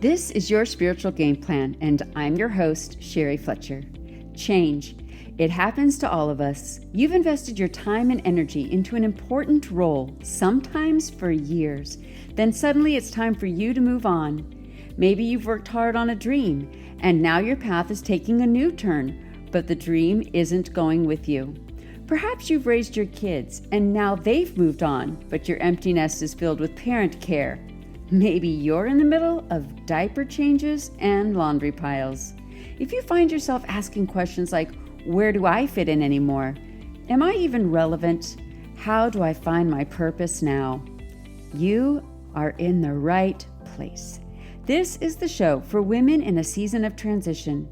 This is your spiritual game plan, and I'm your host, Sherry Fletcher. Change. It happens to all of us. You've invested your time and energy into an important role, sometimes for years. Then suddenly it's time for you to move on. Maybe you've worked hard on a dream, and now your path is taking a new turn, but the dream isn't going with you. Perhaps you've raised your kids, and now they've moved on, but your empty nest is filled with parent care. Maybe you're in the middle of diaper changes and laundry piles. If you find yourself asking questions like, where do I fit in anymore? Am I even relevant? How do I find my purpose now? You are in the right place. This is the show for women in a season of transition.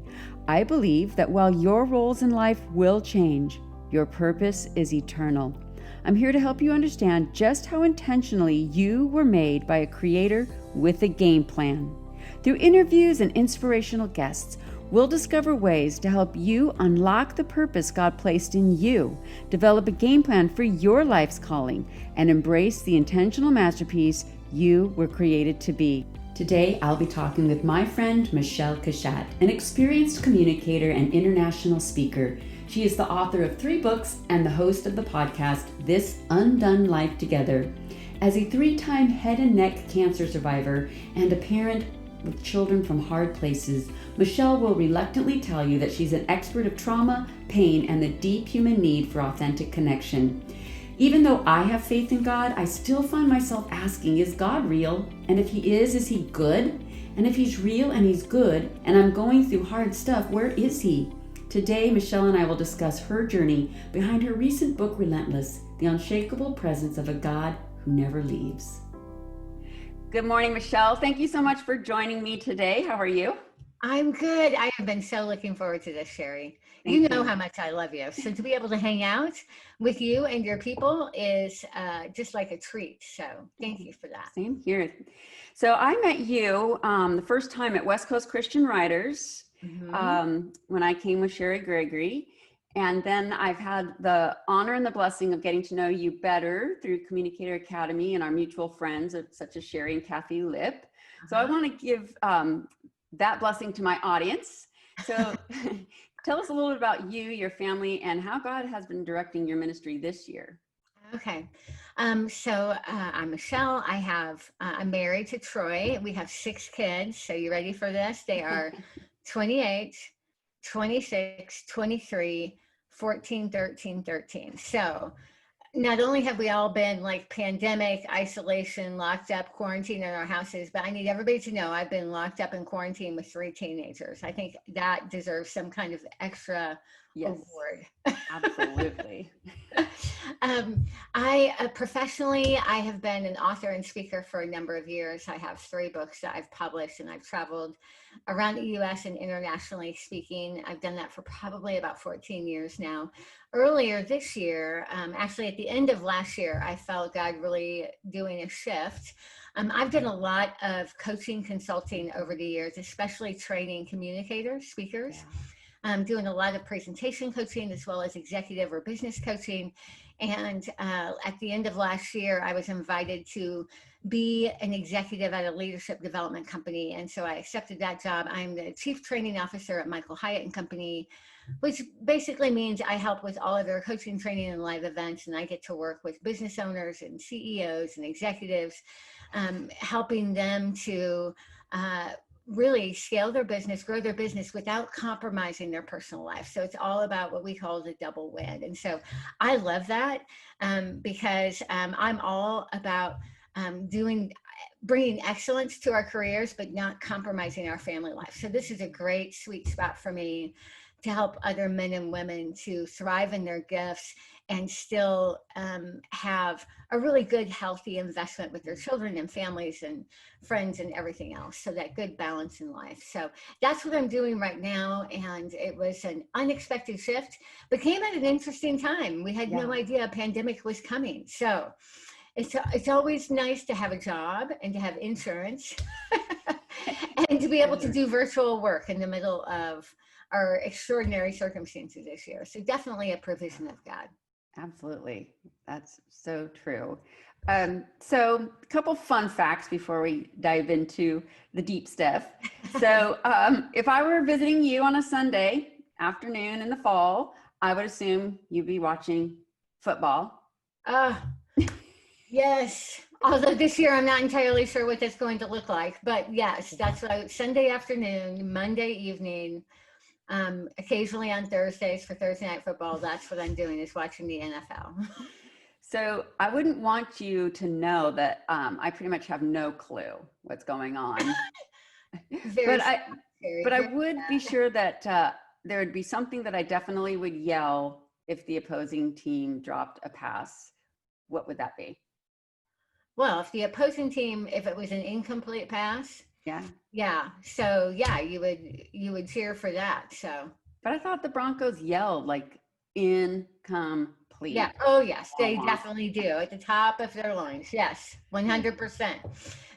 I believe that while your roles in life will change, your purpose is eternal. I'm here to help you understand just how intentionally you were made by a creator with a game plan. Through interviews and inspirational guests, we'll discover ways to help you unlock the purpose God placed in you, develop a game plan for your life's calling, and embrace the intentional masterpiece you were created to be. Today, I'll be talking with my friend Michele Cushatt, an experienced communicator and international speaker. She is the author of 3 books and the host of the podcast, This Undone Life Together. As a 3-time head and neck cancer survivor and a parent with children from hard places, Michele will reluctantly tell you that she's an expert of trauma, pain, and the deep human need for authentic connection. Even though I have faith in God, I still find myself asking, is God real? And if he is he good? And if he's real and he's good, and I'm going through hard stuff, where is he? Today, Michele and I will discuss her journey behind her recent book, Relentless, the unshakable presence of a God who never leaves. Good morning, Michele. Thank you so much for joining me today. How are you? I'm good. I have been so looking forward to this, Sherry. You know how much I love you. So to be able to hang out with you and your people is just like a treat. So thank you for that. Same here. So I met you the first time at West Coast Christian Writers when I came with Sherry Gregory. And then I've had the honor and the blessing of getting to know you better through Communicator Academy and our mutual friends such as Sherry and Kathy Lipp. So I want to give that blessing to my audience. So tell us a little bit about you, your family, and how God has been directing your ministry this year. Okay. So I'm Michele. I'm married to Troy. We have 6 kids. So you ready for this? They are 28, 26, 23, 14, 13, 13. So not only have we all been like pandemic, isolation, locked up, quarantined in our houses, but I need everybody to know I've been locked up in quarantine with 3 teenagers. I think that deserves some kind of extra award. Absolutely. Professionally, I have been an author and speaker for a number of years. I have 3 books that I've published, and I've traveled around the U.S. and internationally speaking. I've done that for probably about 14 years now. Earlier this year, actually at the end of last year, I felt God really doing a shift. I've done a lot of coaching, consulting over the years, especially training communicators, speakers. Doing a lot of presentation coaching as well as executive or business coaching. And at the end of last year, I was invited to be an executive at a leadership development company. And so I accepted that job. I'm the chief training officer at Michael Hyatt and Company, which basically means I help with all of their coaching, training, and live events. And I get to work with business owners and CEOs and executives, helping them to really scale their business, grow their business without compromising their personal life. So it's all about what we call the double win. And so I love that because I'm all about bringing excellence to our careers, but not compromising our family life. So this is a great sweet spot for me to help other men and women to thrive in their gifts and still have a really good, healthy investment with their children and families and friends and everything else. So that good balance in life. So that's what I'm doing right now. And it was an unexpected shift, but came at an interesting time. We had no idea a pandemic was coming. So it's always nice to have a job and to have insurance and to be able to do virtual work in the middle of our extraordinary circumstances this year. So definitely a provision of God. Absolutely. That's so true. So a couple fun facts before we dive into the deep stuff. So if I were visiting you on a Sunday afternoon in the fall, I would assume you'd be watching football. Uh, yes. Although this year I'm not entirely sure what that's going to look like, but yes, that's what Sunday afternoon, Monday evening, occasionally on Thursdays for Thursday night football. That's what I'm doing is watching the NFL. So I wouldn't want you to know that I pretty much have no clue what's going on. Very but I scary, but I very would be sad. sure that there would be something that I definitely would yell if the opposing team dropped a pass. What would that be? Well, if the opposing team, if it was an incomplete pass, Yeah. yeah. So yeah, you would cheer for that. So But I thought the Broncos yelled like yeah. incomplete. Oh yes, they Honk, honk. definitely do at the top of their lungs. Yes, 100%.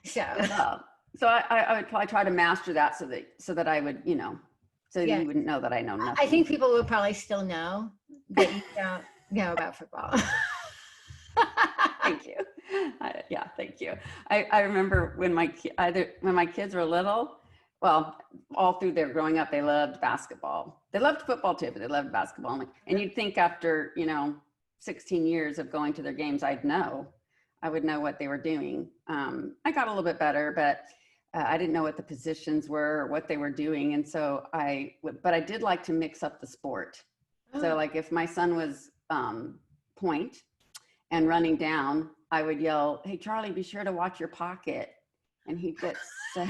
So Yeah. So I would probably try to master that so that I would, so that yeah, you wouldn't know that I know I nothing. think people would probably still know that you don't know about football. Thank you. Yeah, thank you. I remember when when my kids were little, well, all through their growing up, they loved basketball. They loved football too, but they loved basketball. And you'd think after, 16 years of going to their games, I would know what they were doing. I got a little bit better, but I didn't know what the positions were or what they were doing. And so but I did like to mix up the sport. So Oh, like if my son was point and running down, I would yell, "Hey, Charlie, be sure to watch your pocket." And he'd get so,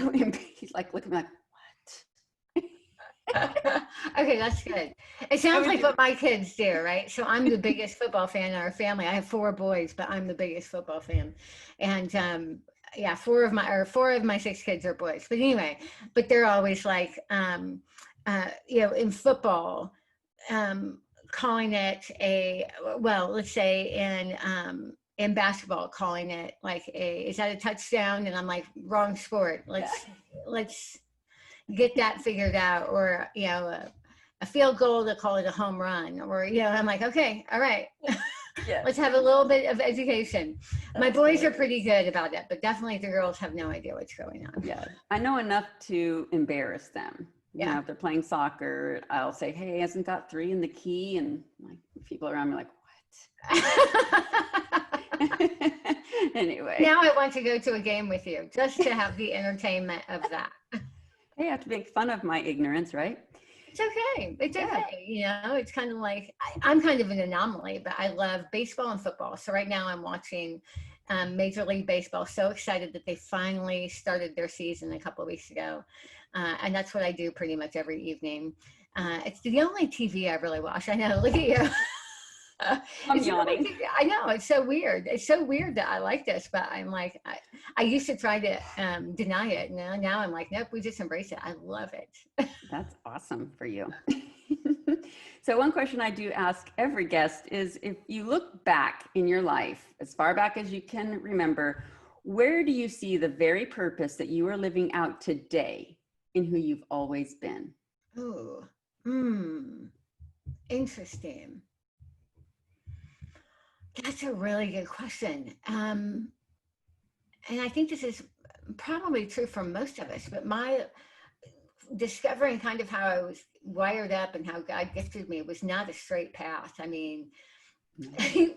he's like, look at me like, okay, that's good. It I sounds would like do, what my kids do, right? So I'm the biggest football fan in our family. I have four boys, but I'm the biggest football fan. And yeah, four of my six kids are boys. But anyway, but they're always like in football, um calling it a well, let's say in basketball calling it like a is that a touchdown? And I'm like, wrong sport. yeah, Let's get that figured out, or a field goal to call it a home run, or I'm like, okay, all right, yeah, let's have a little bit of education. My that's boys are hilarious. pretty good about it, but definitely the girls have no idea what's going on. Yeah, I know enough to embarrass them. Yeah. If they're playing soccer, I'll say, "Hey, hasn't got three in the key?" And like people around me are like, "What?" Anyway, Now I want to go to a game with you just to have the entertainment of that. hey, I have to make fun of my ignorance, right? It's okay. It's Yeah. okay. It's kind of like I'm kind of an anomaly, but I love baseball and football. So right now I'm watching Major League Baseball. So excited that they finally started their season a couple of weeks ago. And that's what I do pretty much every evening. It's the only TV I really watch. I know. Look at you. I'm It's the only yawning. TV. I know. It's so weird. It's so weird that I like this, but I'm like, I used to try to deny it. Now I'm like, nope, we just embrace it. I love it. That's awesome for you. So one question I do ask every guest is if you look back in your life, as far back as you can remember, where do you see the very purpose that you are living out today in who you've always been? Oh, interesting. That's a really good question. And I think this is probably true for most of us, but my discovering kind of how I was wired up and how God gifted me was not a straight path. I mean, No.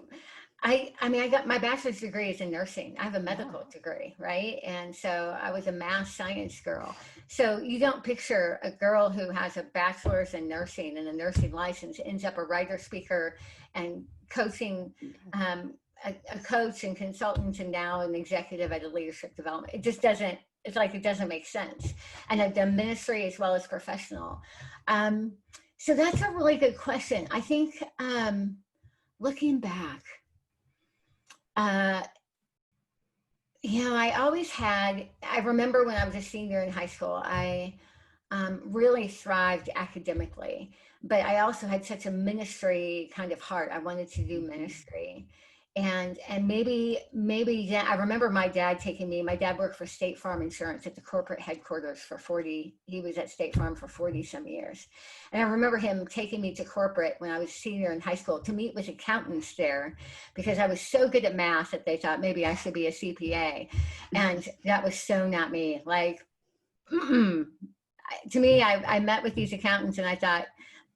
I got my bachelor's degree is in nursing. I have a Wow. medical degree, right? And so I was a math science girl. So you don't picture a girl who has a bachelor's in nursing and a nursing license ends up a writer, speaker, and coaching, um, a coach and consultant, and now an executive at a leadership development. It just doesn't. It's like it doesn't make sense. And I've done ministry as well as professional. Um, so that's a really good question. I think looking back. Uh, I remember when I was a senior in high school, I really thrived academically, but I also had such a ministry kind of heart. I wanted to do Mhm. ministry. And maybe I remember my dad taking me. My dad worked for State Farm Insurance at the corporate headquarters for 40. He was at State Farm for 40 some years, and I remember him taking me to corporate when I was a senior in high school to meet with accountants there, because I was so good at math that they thought maybe I should be a CPA, and that was so not me. Like, to me, I met with these accountants and I thought,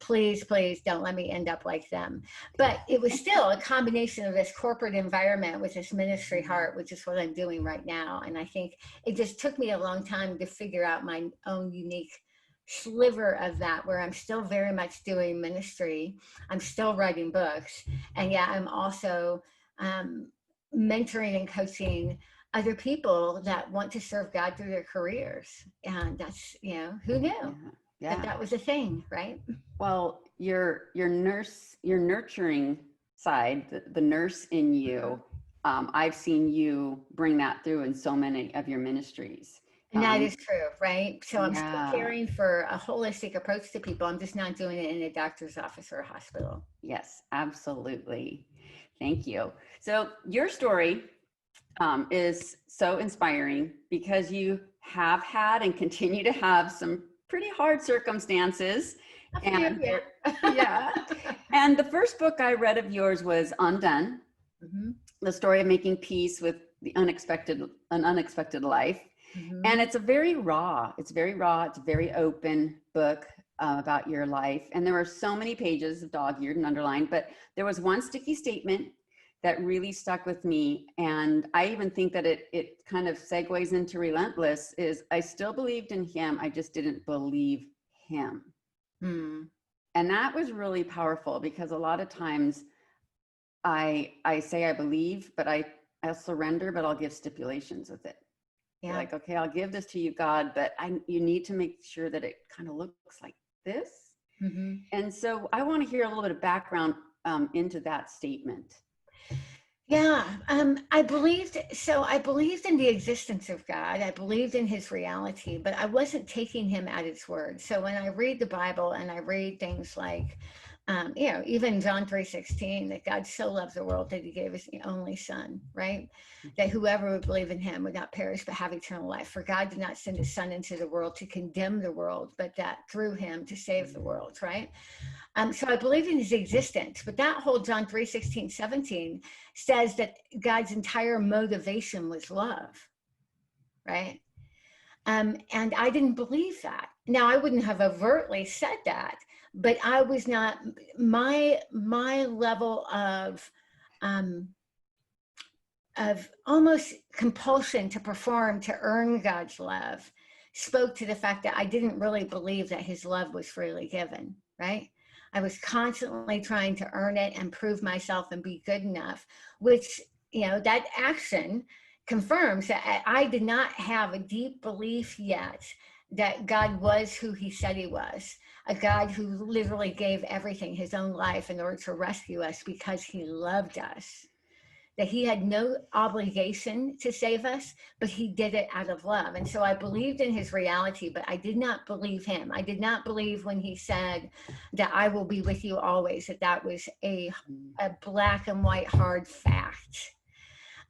please, please don't let me end up like them. But it was still a combination of this corporate environment with this ministry heart, which is what I'm doing right now. And I think it just took me a long time to figure out my own unique sliver of that, where I'm still very much doing ministry. I'm still writing books. And yeah, I'm also mentoring and coaching other people that want to serve God through their careers. And that's, who knew that was a thing, right? Well, your nurturing side, the nurse in you, I've seen you bring that through in so many of your ministries. And that is true, right? So I'm still Yeah. caring for a holistic approach to people. I'm just not doing it in a doctor's office or a hospital. Yes, absolutely. Thank you. So your story is so inspiring because you have had and continue to have some pretty hard circumstances. And yeah. And the first book I read of yours was Undone, the story of making peace with an unexpected life. And it's very raw. It's a very open book about your life. And there were so many pages of dog-eared and underlined, but there was one sticky statement that really stuck with me. And I even think that it kind of segues into Relentless, is I still believed in him. I just didn't believe him. And that was really powerful, because a lot of times I say I believe, but I'll surrender, but I'll give stipulations with it. Yeah. Like, okay, I'll give this to you, God, but you need to make sure that it kind of looks like this. And so I want to hear a little bit of background into that statement. Yeah, I believed in the existence of God. I believed in his reality, but I wasn't taking him at his word. So when I read the Bible and I read things like, even John 3:16, that God so loved the world that he gave his only son, right? That whoever would believe in him would not perish but have eternal life. For God did not send his son into the world to condemn the world, but that through him to save the world, right? So I believe in his existence, but that whole John 3:16, 17 says that God's entire motivation was love, right? And I didn't believe that. Now, I wouldn't have overtly said that, but I was not, my level of almost compulsion to perform to earn God's love spoke to the fact that I didn't really believe that his love was freely given, right? I was constantly trying to earn it and prove myself and be good enough, which, that action confirms that I did not have a deep belief yet that God was who he said he was, a God who literally gave everything, his own life, in order to rescue us because he loved us. That he had no obligation to save us, but he did it out of love. And so I believed in his reality, but I did not believe him. I did not believe when he said that I will be with you always, that was a black and white hard fact.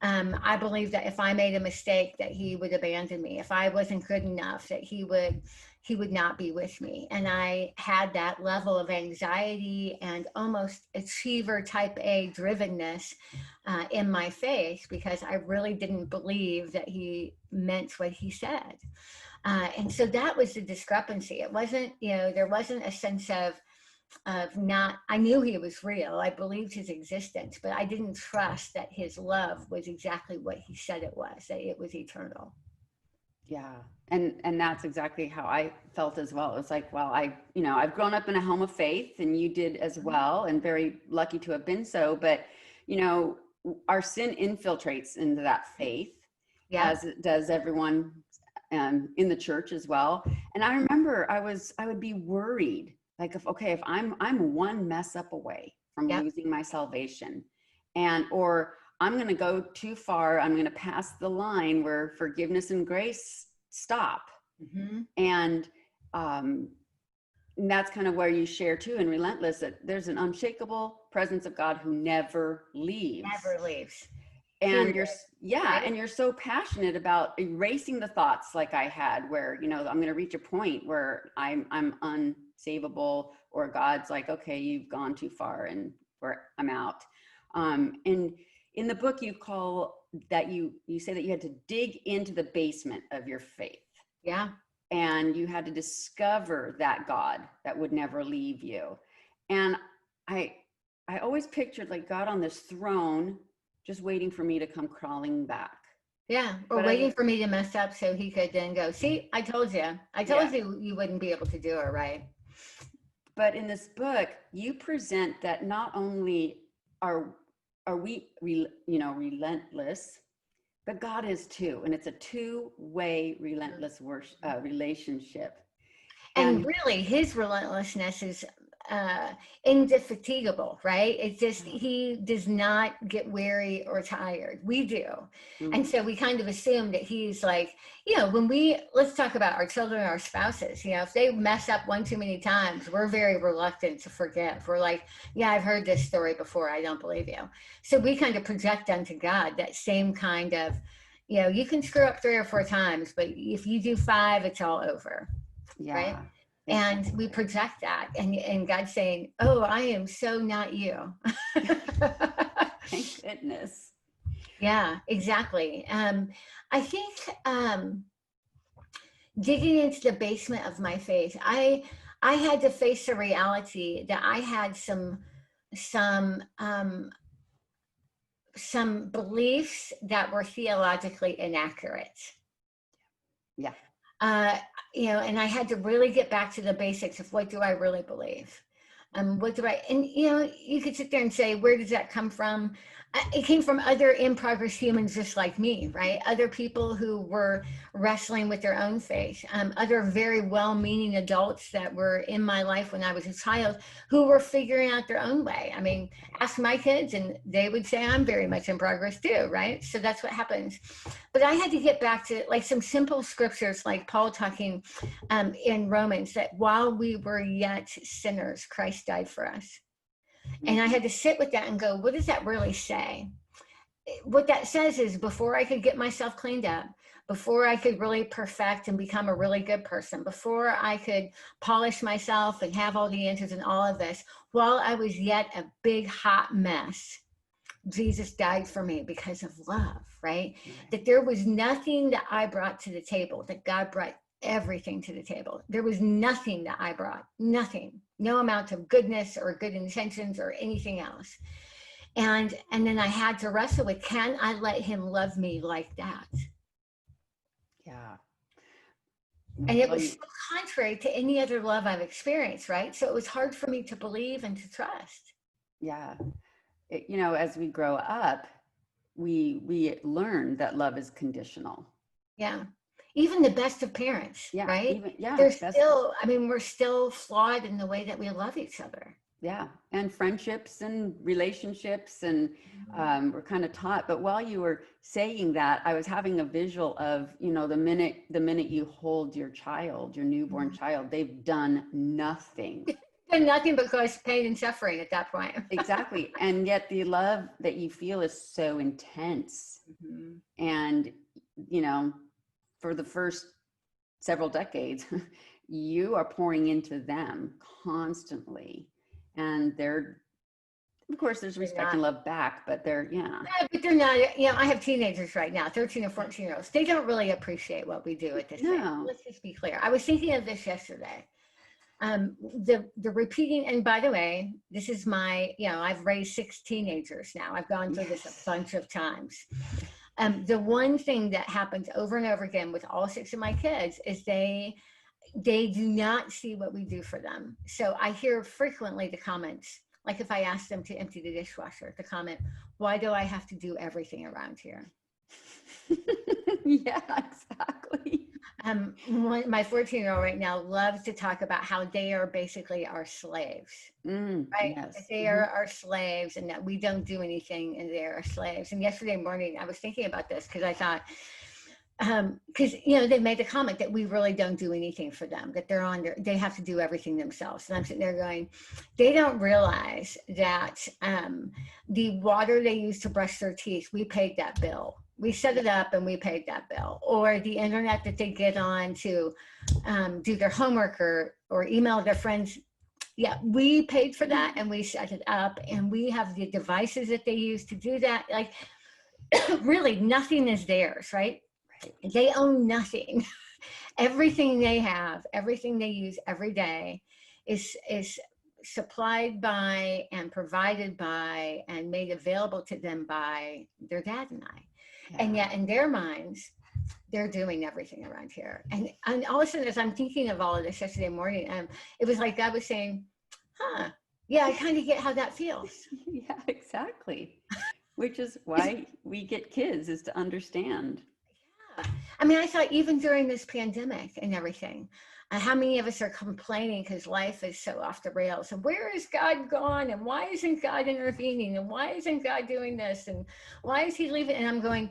I believed that if I made a mistake, that he would abandon me. If I wasn't good enough, that he would not be with me. And I had that level of anxiety and almost achiever type A drivenness in my faith, because I really didn't believe that he meant what he said. And so that was the discrepancy. It wasn't, there wasn't a sense of not, I knew he was real. I believed his existence, but I didn't trust that his love was exactly what he said it was, that it was eternal. Yeah. And that's exactly how I felt as well. It was like, well, I've grown up in a home of faith, and you did as well, and very lucky to have been so, but our sin infiltrates into that faith, as it does everyone in the church as well. And I remember I would be worried, like, if I'm one mess up away from losing my salvation, or I'm going to go too far, I'm going to pass the line where forgiveness and grace stop. And that's kind of where you share too in Relentless, that there's an unshakable presence of God who never leaves. Never leaves. And Period. yeah, Right? and you're so passionate about erasing the thoughts like I had, where, you know, I'm going to reach a point where I'm unsavable, or God's like, okay, you've gone too far and I'm out. And in the book, you call that you say that you had to dig into the basement of your faith. Yeah. And you had to discover that God that would never leave you. And I always pictured like God on this throne, just waiting for me to come crawling back. Yeah. Or waiting for me to mess up so he could then go, see, I told you. I told you you wouldn't be able to do it, right? But in this book, you present that not only are we relentless, but God is too, and it's a two-way relentless relationship. And really, his relentlessness is indefatigable, right? It's just, he does not get weary or tired. We do. Mm-hmm. And so we kind of assume that he's like, you know, let's talk about our children, our spouses, you know, if they mess up one too many times, we're very reluctant to forgive. We're like, yeah, I've heard this story before. I don't believe you. So we kind of project onto God that same kind of, you know, you can screw up 3 or 4 times, but if you do 5, it's all over. Yeah. Right. Exactly. And we project that, and God's saying, oh, I am so not you. Thank goodness. Yeah, exactly. I think digging into the basement of my faith, I had to face the reality that I had some beliefs that were theologically inaccurate. Yeah. You know, and I had to really get back to the basics of what do I really believe? And you know, you could sit there and say, where does that come from? It came from other in progress humans just like me, right? Other people who were wrestling with their own faith, other very well-meaning adults that were in my life when I was a child who were figuring out their own way. I mean, ask my kids and they would say I'm very much in progress too, right? So that's what happens. But I had to get back to like some simple scriptures, like Paul talking in Romans, that while we were yet sinners, Christ died for us. And I had to sit with that and go, what does that really say? What that says is, before I could get myself cleaned up, before I could really perfect and become a really good person, before I could polish myself and have all the answers and all of this, while I was yet a big hot mess, Jesus died for me because of love, right? That there was nothing that I brought to the table, that God brought everything to the table. There was nothing that I brought, nothing, no amount of goodness or good intentions or anything else. And then I had to wrestle with, can I let him love me like that? Yeah. And it was so contrary to any other love I've experienced, right? So it was hard for me to believe and to trust. Yeah. You know, as we grow up, we learn that love is conditional. Yeah. Even the best of parents, right? They're still, I mean, we're still flawed in the way that we love each other. Yeah. And friendships and relationships, and we're kind of taught. But while you were saying that, I was having a visual of, you know, the minute you hold your child, your newborn child, they've done nothing. And nothing but cause pain and suffering at that point. Exactly. And yet the love that you feel is so intense. And, you know, for the first several decades, you are pouring into them constantly. And they're, of course, there's respect and love back, but they're, but they're not, you know, I have teenagers right now, 13 and 14-year-olds. They don't really appreciate what we do at this age. Let's just be clear. I was thinking of this yesterday. The repeating, and by the way, this is my, you know, I've raised 6 teenagers now. I've gone through this a bunch of times. The one thing that happens over and over again with all 6 of my kids is they do not see what we do for them. So I hear frequently the comments, like if I ask them to empty the dishwasher, the comment, why do I have to do everything around here? Yeah, exactly. My 14-year-old right now loves to talk about how they are basically our slaves, right? Yes. They are our slaves, and that we don't do anything and they are our slaves. And yesterday morning, I was thinking about this because I thought, because they made the comment that we really don't do anything for them, that they have to do everything themselves. And I'm sitting there going, they don't realize that the water they use to brush their teeth, we paid that bill. We set it up and we paid that bill. Or the internet that they get on to do their homework or email their friends. Yeah, we paid for that and we set it up, and we have the devices that they use to do that. Like, really, nothing is theirs, right? They own nothing. Everything they have, everything they use every day is supplied by and provided by and made available to them by their dad and I. Yeah. And yet in their minds, they're doing everything around here. And all of a sudden, as I'm thinking of all of this yesterday morning, it was like God was saying, yeah, I kind of get how that feels. Yeah, exactly. Which is why we get kids, is to understand. I mean, I thought even during this pandemic and everything, how many of us are complaining because life is so off the rails, and where is God gone, and why isn't God intervening, and why isn't God doing this, and why is he leaving? And I'm going,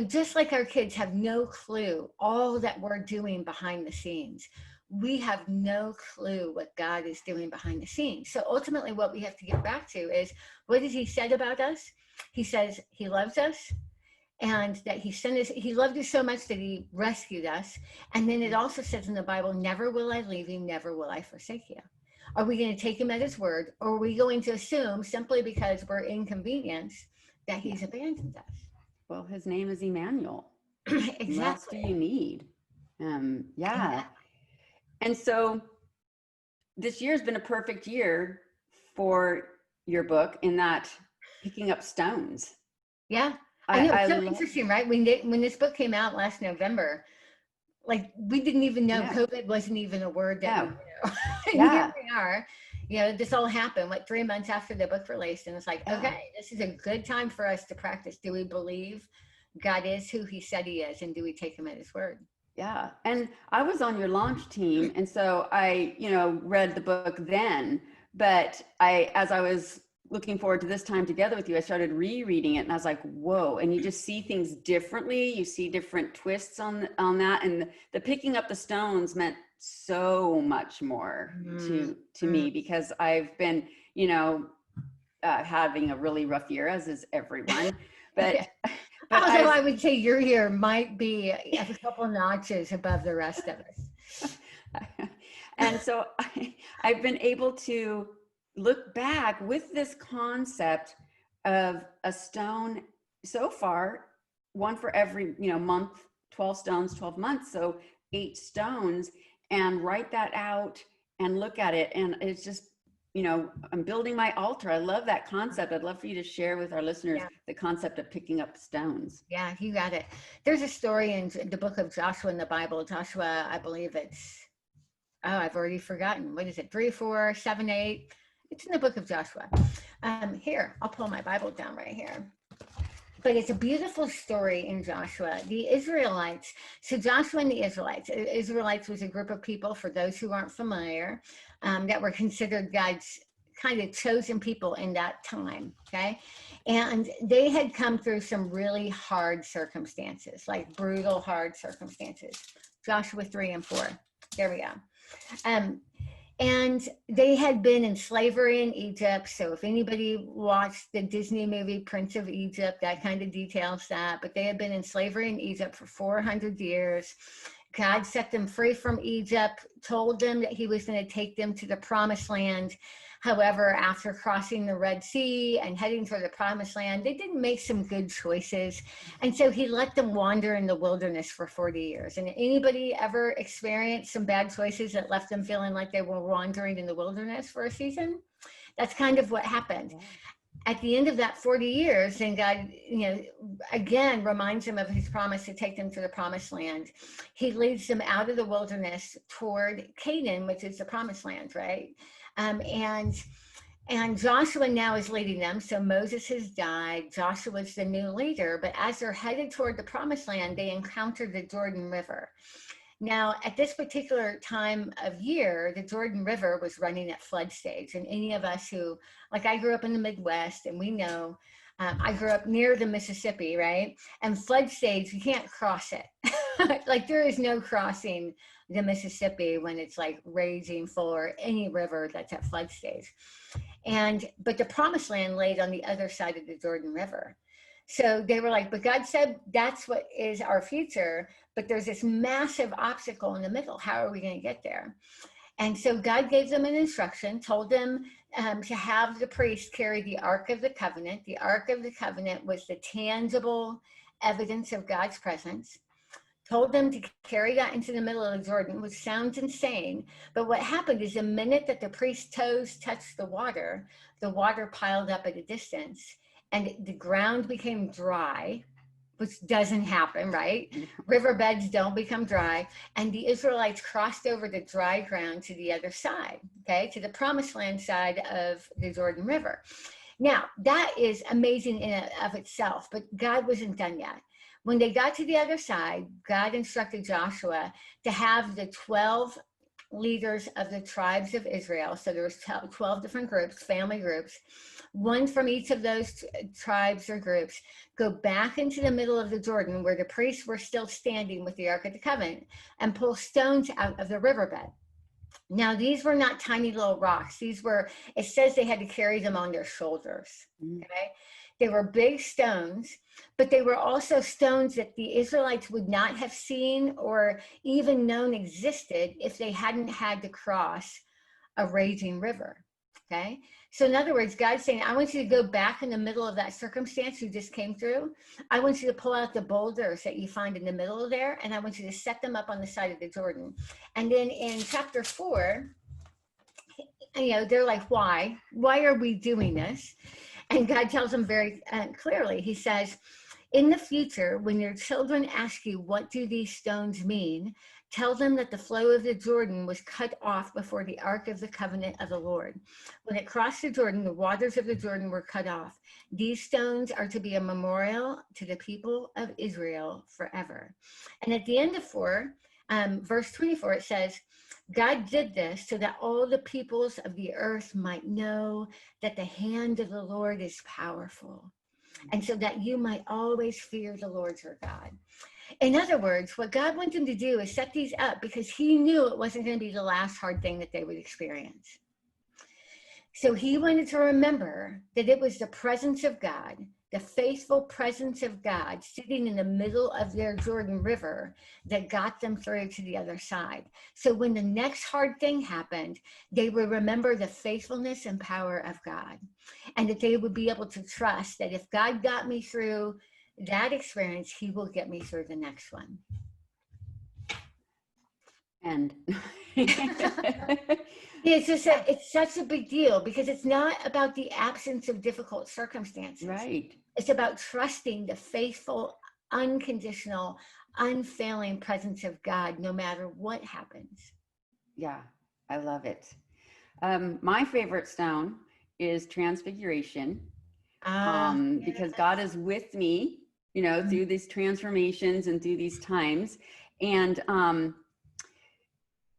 just like our kids have no clue all that we're doing behind the scenes. We have no clue what God is doing behind the scenes. So ultimately what we have to get back to is, what has he said about us? He says he loves us, and that he sent us, he loved us so much that he rescued us. And then it also says in the Bible, never will I leave you, never will I forsake you. Are we going to take him at his word, or are we going to assume simply because we're inconvenienced that he's abandoned us? Well, his name is Emmanuel. Exactly. What else do you need? Yeah. And so this year's been a perfect year for your book in that picking up stones. Yeah. I know, it's so interesting, right? When this book came out last November, like, we didn't even know COVID wasn't even a word that we knew. And here we are. This all happened 3 months after the book released, and it's like, okay, this is a good time for us to practice. Do we believe God is who he said he is, and do we take him at his word? Yeah. And I was on your launch team, and so I, read the book then, but as I was looking forward to this time together with you, I started rereading it, and I was like, whoa. And you just see things differently. You see different twists on that. And the picking up the stones meant so much more to me, because I've been, having a really rough year, as is everyone. But, although I would say your year might be a couple notches above the rest of us. And so I've been able to look back with this concept of a stone so far, one for every month, 12 stones, 12 months, so 8 stones, and write that out and look at it. And it's just, I'm building my altar. I love that concept. I'd love for you to share with our listeners the concept of picking up stones. Yeah, you got it. There's a story in the book of Joshua in the Bible. Joshua, I believe it's, I've already forgotten. What is it? 3, 4, 7, 8. It's in the book of Joshua. Here, I'll pull my Bible down right here. But it's a beautiful story in Joshua. The Israelites, so Joshua and the Israelites was a group of people, for those who aren't familiar, that were considered God's kind of chosen people in that time, okay? And they had come through some really hard circumstances, like brutal, hard circumstances. Joshua 3 and 4. There we go. And they had been in slavery in Egypt. So if anybody watched the Disney movie Prince of Egypt, that kind of details that. But they had been in slavery in Egypt for 400 years. God set them free from Egypt, told them that he was going to take them to the promised land. However, after crossing the Red Sea and heading toward the promised land, they didn't make some good choices. And so he let them wander in the wilderness for 40 years. And anybody ever experienced some bad choices that left them feeling like they were wandering in the wilderness for a season? That's kind of what happened. At the end of that 40 years, and God, again, reminds them of his promise to take them to the promised land. He leads them out of the wilderness toward Canaan, which is the promised land, right? And Joshua now is leading them. So Moses has died. Joshua's the new leader. But as they're headed toward the promised land, they encounter the Jordan River. Now, at this particular time of year, the Jordan River was running at flood stage. And any of us who, like, I grew up in the Midwest, and we know I grew up near the Mississippi, right? And flood stage, you can't cross it. Like there is no crossing the Mississippi when it's like raging full, or any river that's at flood stage. But the promised land laid on the other side of the Jordan River. So they were like, but God said that's what is our future, but there's this massive obstacle in the middle. How are we going to get there? And so God gave them an instruction, told them to have the priest carry the Ark of the Covenant. The Ark of the Covenant was the tangible evidence of God's presence. Told them to carry that into the middle of the Jordan, which sounds insane. But what happened is the minute that the priest's toes touched the water piled up at a distance and the ground became dry, which doesn't happen, right? Riverbeds don't become dry. And the Israelites crossed over the dry ground to the other side, okay, to the promised land side of the Jordan River. Now, that is amazing in and of itself, but God wasn't done yet. When they got to the other side, God instructed Joshua to have the 12 leaders of the tribes of Israel. So there was 12 different groups, family groups, one from each of those tribes or groups, go back into the middle of the Jordan where the priests were still standing with the Ark of the Covenant, and pull stones out of the riverbed. Now, these were not tiny little rocks. These were, it says they had to carry them on their shoulders, okay? They were big stones, but they were also stones that the Israelites would not have seen or even known existed if they hadn't had to cross a raging river, okay? So in other words, God's saying, I want you to go back in the middle of that circumstance you just came through. I want you to pull out the boulders that you find in the middle of there, and I want you to set them up on the side of the Jordan. And then in chapter 4, they're like, why? Why are we doing this? And God tells them very clearly. He says, in the future, when your children ask you, what do these stones mean? Tell them that the flow of the Jordan was cut off before the Ark of the Covenant of the Lord. When it crossed the Jordan, the waters of the Jordan were cut off. These stones are to be a memorial to the people of Israel forever. And at the end of 4, verse 24, it says, God did this so that all the peoples of the earth might know that the hand of the Lord is powerful, and so that you might always fear the Lord your God. In other words, what God wanted them to do is set these up because he knew it wasn't going to be the last hard thing that they would experience. So he wanted to remember that it was the presence of God, the faithful presence of God sitting in the middle of their Jordan River that got them through to the other side. So when the next hard thing happened, they would remember the faithfulness and power of God, and that they would be able to trust that if God got me through that experience, he will get me through the next one. And it's such a big deal because it's not about the absence of difficult circumstances. Right. It's about trusting the faithful, unconditional, unfailing presence of God, no matter what happens. Yeah, I love it. My favorite stone is Transfiguration, because God is with me, through these transformations and through these times. And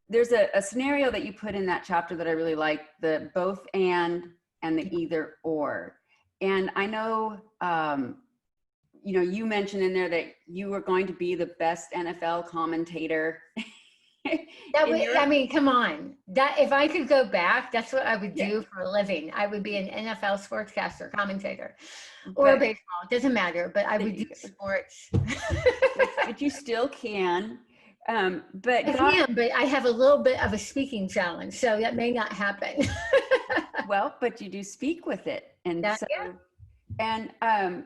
there's a scenario that you put in that chapter that I really like, the both and the either or. And I know, you mentioned in there that you were going to be the best NFL commentator. Come on. That if I could go back, that's what I would do for a living. I would be an NFL sportscaster, commentator, or baseball. It doesn't matter, but I would do sports. But you still can. But I have a little bit of a speaking challenge, so that may not happen. Well, but you do speak with it,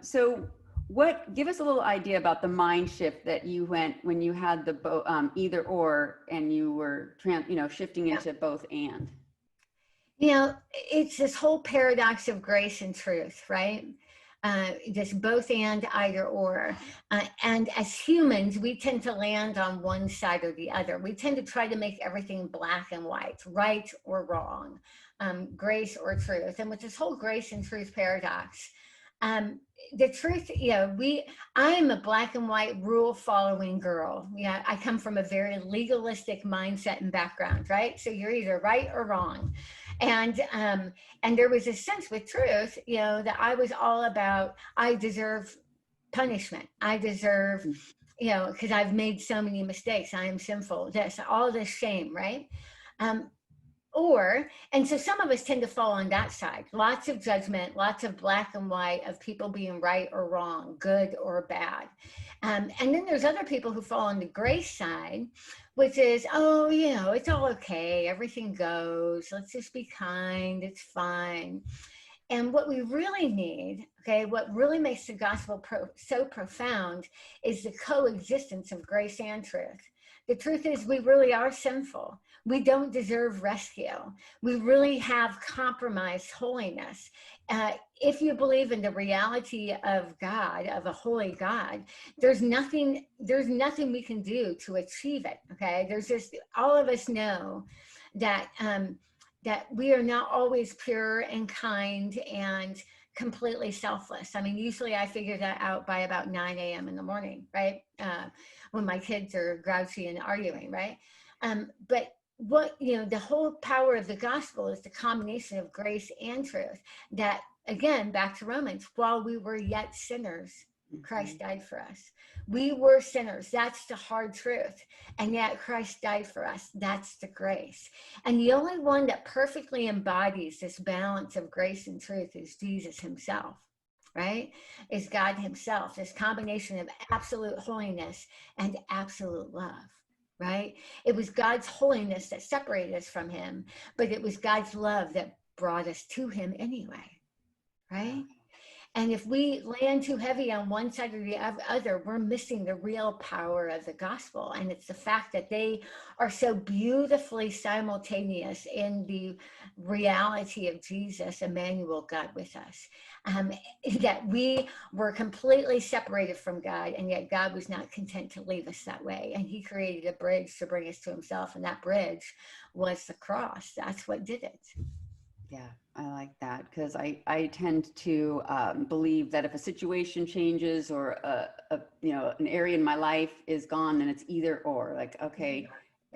so what? Give us a little idea about the mind shift that you went when you had the either or, and you were shifting into both and. It's this whole paradox of grace and truth, right? Just both and, either or. And as humans, we tend to land on one side or the other. We tend to try to make everything black and white, right or wrong, grace or truth. And with this whole grace and truth paradox, the truth, I am a black and white rule following girl. I come from a very legalistic mindset and background, right? So you're either right or wrong. And there was a sense with truth, that I was all about, I deserve punishment. I deserve, because I've made so many mistakes. I am sinful. This, all this shame, right? Um, and so some of us tend to fall on that side. Lots of judgment, lots of black and white of people being right or wrong, good or bad. And then there's other people who fall on the grace side, which is, oh, it's all okay. Everything goes. Let's just be kind. It's fine. And what we really need, okay, what really makes the gospel so profound is the coexistence of grace and truth. The truth is, we really are sinful. We don't deserve rescue. We really have compromised holiness. If you believe in the reality of God, of a holy God, there's nothing we can do to achieve it. Okay, there's just, all of us know that that we are not always pure and kind and completely selfless. I mean, usually I figure that out by about 9 a.m. in the morning, right? When my kids are grouchy and arguing, right? But the whole power of the gospel is the combination of grace and truth. That, again, back to Romans, while we were yet sinners, Christ died for us. We were sinners. That's the hard truth. And yet Christ died for us. That's the grace. And the only one that perfectly embodies this balance of grace and truth is Jesus himself, right? Is God himself, this combination of absolute holiness and absolute love, right? It was God's holiness that separated us from him, but it was God's love that brought us to him anyway, right? And if we land too heavy on one side or the other, we're missing the real power of the gospel. And it's the fact that they are so beautifully simultaneous in the reality of Jesus, Emmanuel, God with us, that we were completely separated from God, and yet God was not content to leave us that way. And he created a bridge to bring us to himself. And that bridge was the cross. That's what did it. Yeah, I like that, because I tend to believe that if a situation changes or an area in my life is gone, then it's either or. Like, okay,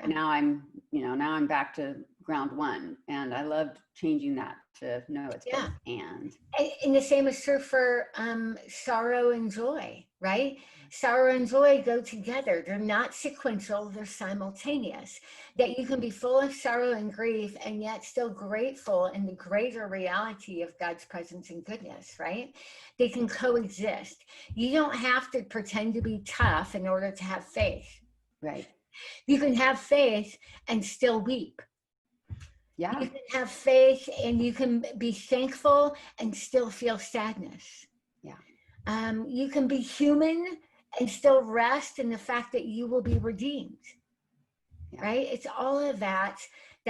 now I'm back to ground one, and I loved changing that to no, it's both and the same is true for sorrow and joy, right? Sorrow and joy go together. They're not sequential, they're simultaneous. That you can be full of sorrow and grief and yet still grateful in the greater reality of God's presence and goodness, right? They can coexist. You don't have to pretend to be tough in order to have faith. Right. You can have faith and still weep. Yeah. You can have faith and you can be thankful and still feel sadness. Yeah. You can be human and still rest in the fact that you will be redeemed. Yeah. Right? It's all of that's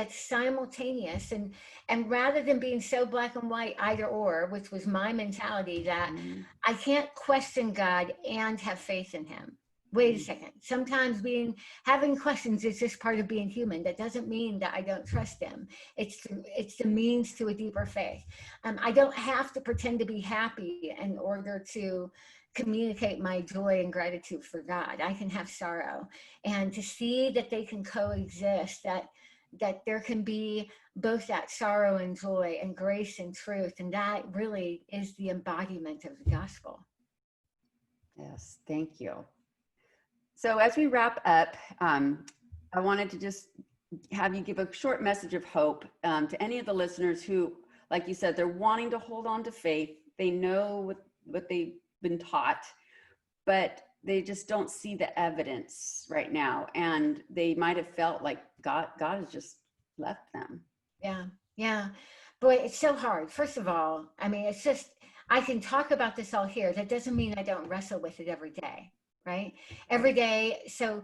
simultaneous. And rather than being so black and white, either or, which was my mentality, that I can't question God and have faith in him. Wait a second. Sometimes having questions is just part of being human. That doesn't mean that I don't trust him. It's the means to a deeper faith. I don't have to pretend to be happy in order to communicate my joy and gratitude for God. I can have sorrow, and to see that they can coexist, that there can be both that sorrow and joy and grace and truth. And that really is the embodiment of the gospel. Yes, thank you. So as we wrap up, I wanted to just have you give a short message of hope to any of the listeners who, like you said, they're wanting to hold on to faith. They know what they've been taught, but they just don't see the evidence right now. And they might have felt like God has just left them. Yeah. Boy, it's so hard. First of all, I mean, it's just, I can talk about this all here. That doesn't mean I don't wrestle with it every day. Right? Every day. So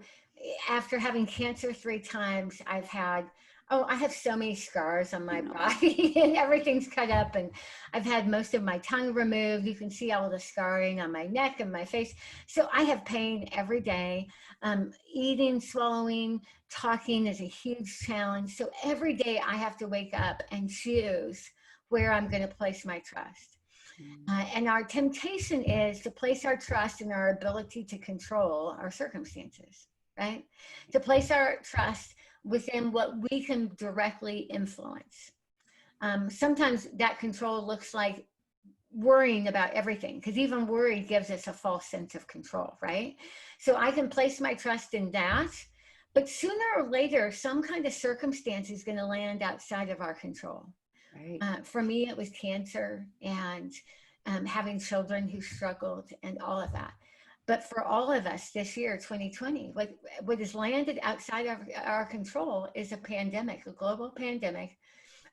after having cancer 3 times, I have so many scars on my body and everything's cut up, and I've had most of my tongue removed. You can see all the scarring on my neck and my face. So I have pain every day. Eating, swallowing, talking is a huge challenge. So every day I have to wake up and choose where I'm going to place my trust. And our temptation is to place our trust in our ability to control our circumstances, right? To place our trust within what we can directly influence. Sometimes that control looks like worrying about everything, because even worry gives us a false sense of control, right? So I can place my trust in that, but sooner or later, some kind of circumstance is going to land outside of our control. Right. For me, it was cancer and having children who struggled and all of that. But for all of us this year, 2020, what has landed outside of our control is a pandemic, a global pandemic,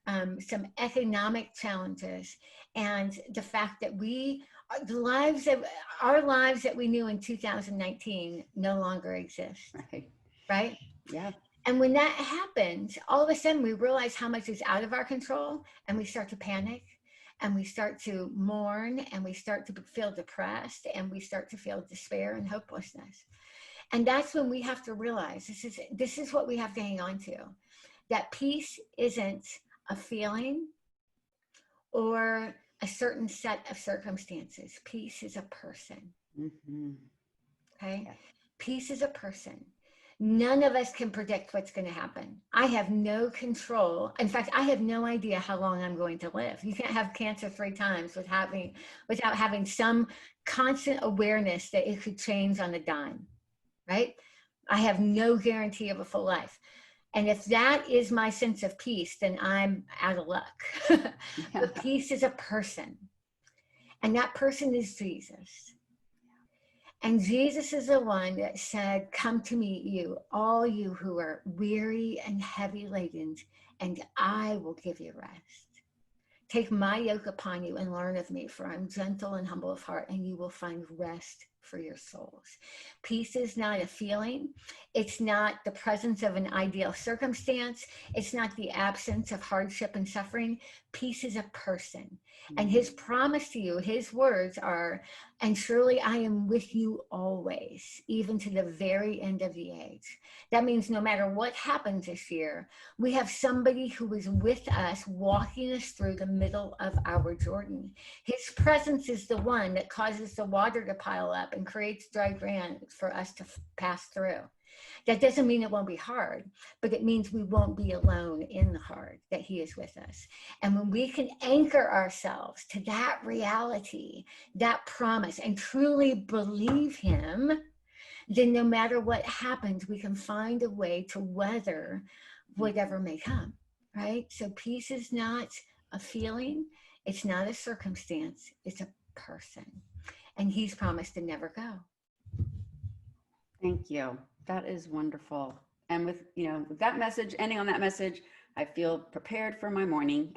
some economic challenges, and the fact that our lives that we knew in 2019 no longer exist. Right? Yeah. And when that happens, all of a sudden we realize how much is out of our control, and we start to panic, and we start to mourn, and we start to feel depressed, and we start to feel despair and hopelessness. And that's when we have to realize this is what we have to hang on to, that peace isn't a feeling or a certain set of circumstances. Peace is a person. Mm-hmm. Okay? Yeah. Peace is a person. None of us can predict what's going to happen. I have no control. In fact, I have no idea how long I'm going to live. You can't have cancer 3 times without having some constant awareness that it could change on a dime, right? I have no guarantee of a full life. And if that is my sense of peace, then I'm out of luck. Yeah. But peace is a person. And that person is Jesus. And Jesus is the one that said, come to me, you, all you who are weary and heavy laden, and I will give you rest. Take my yoke upon you and learn of me, for I'm gentle and humble of heart, and you will find rest for your souls. Peace is not a feeling. It's not the presence of an ideal circumstance. It's not the absence of hardship and suffering. Peace is a person. And his promise to you, his words are, and surely I am with you always, even to the very end of the age. That means no matter what happens this year, we have somebody who is with us, walking us through the middle of our Jordan. His presence is the one that causes the water to pile up and creates dry ground for us to pass through. That doesn't mean it won't be hard, but it means we won't be alone in the hard, that he is with us. And when we can anchor ourselves to that reality, that promise, and truly believe him, then no matter what happens, we can find a way to weather whatever may come, right? So peace is not a feeling. It's not a circumstance. It's a person. And he's promised to never go. Thank you. That is wonderful. And with that message, ending on that message, I feel prepared for my morning.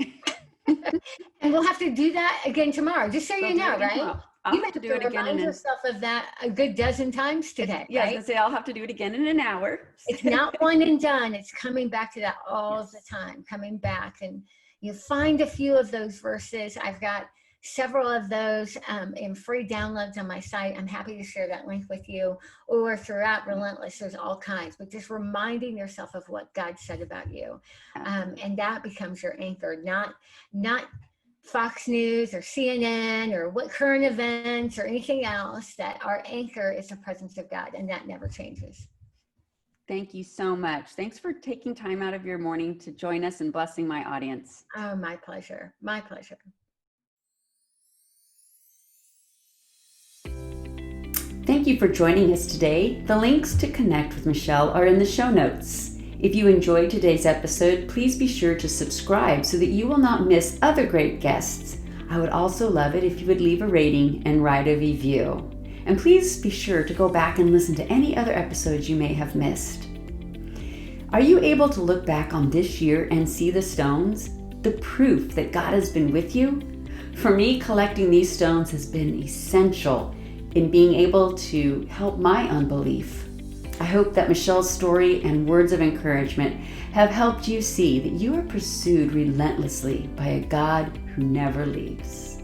And we'll have to do that again tomorrow, just so you know, right? I'll have to do it again. Remind yourself of that a good dozen times today. Yeah, right? I was gonna say I'll have to do it again in an hour. It's not one and done. It's coming back to that all the time, coming back. And you find a few of those verses. I've got several of those in free downloads on my site. I'm happy to share that link with you, or throughout Relentless, there's all kinds, but just reminding yourself of what God said about you. And that becomes your anchor, not Fox News or CNN or what current events or anything else. That our anchor is the presence of God, and that never changes. Thank you so much. Thanks for taking time out of your morning to join us and blessing my audience. Oh, my pleasure. My pleasure. Thank you for joining us today. The links to connect with Michele are in the show notes. If you enjoyed today's episode, please be sure to subscribe so that you will not miss other great guests. I would also love it if you would leave a rating and write a review. And please be sure to go back and listen to any other episodes you may have missed. Are you able to look back on this year and see the stones? The proof that God has been with you? For me, collecting these stones has been essential in being able to help my unbelief. I hope that Michele's story and words of encouragement have helped you see that you are pursued relentlessly by a God who never leaves.